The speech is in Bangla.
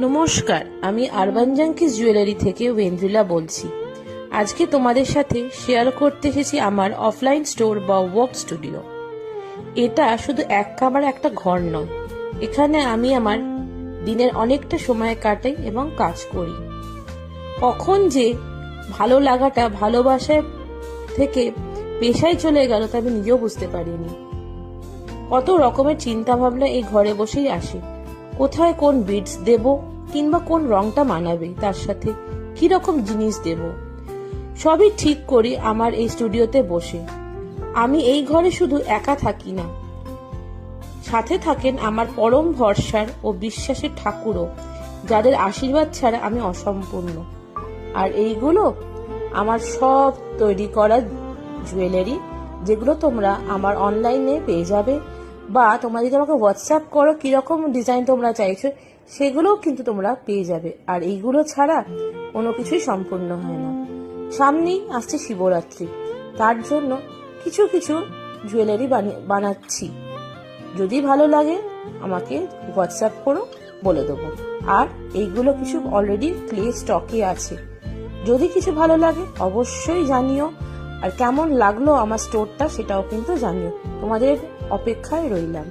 নমস্কার, আমি আরবান জাঙ্কিস জুয়েলারি থেকে ওয়েন্দ্রিলা বলছি। আজকে তোমাদের সাথে শেয়ার করতে এসেছি আমার অফলাইন স্টোর বা ওয়ার্ক স্টুডিও। এটা শুধু এক কামার একটা ঘর নয়, এখানে আমি আমার দিনের অনেকটা সময় কাটাই এবং কাজ করি। কখন যে ভালো লাগাটা ভালোবাসায় থেকে পেশায় চলে গেল তা আমি নিজেও বুঝতে পারিনি। কত রকমের চিন্তা ভাবনা এই ঘরে বসেই আসে। কোথায় কোন বিডস দেব, কিংবা কোন রংটা মানাবে, তার সাথে কি রকম জিনিস দেব, সবই ঠিক করি আমার এই স্টুডিওতে বসে। আমি এই ঘরে শুধু একা থাকি না, সাথে থাকেন আমার পরম ভরসার ও বিশ্বাসের ঠাকুরও, যাদের আশীর্বাদ ছাড়া আমি অসম্পূর্ণ। আর এইগুলো আমার সব তৈরি করা জুয়েলারি, যেগুলো তোমরা আমার অনলাইনে পেয়ে যাবে, বা তোমরা যদি আমাকে হোয়াটসঅ্যাপ করো কিরকম ডিজাইন তোমরা চাইছো, সেগুলোও কিন্তু তোমরা পেয়ে যাবে। আর এইগুলো ছাড়া কোনো কিছুই সম্পূর্ণ হয় না। সামনেই আসছে শিবরাত্রি, তার জন্য কিছু কিছু জুয়েলারি বানাচ্ছি। যদি ভালো লাগে আমাকে হোয়াটসঅ্যাপ করো, বলে দেবো। আর এইগুলো কিছু অলরেডি ক্লে স্টকে আছে, যদি কিছু ভালো লাগে অবশ্যই জানিও। আর কেমন লাগলো আমার স্টোরটা সেটাও কিন্তু জানিও। তোমাদের অপেক্ষায় রইলাম।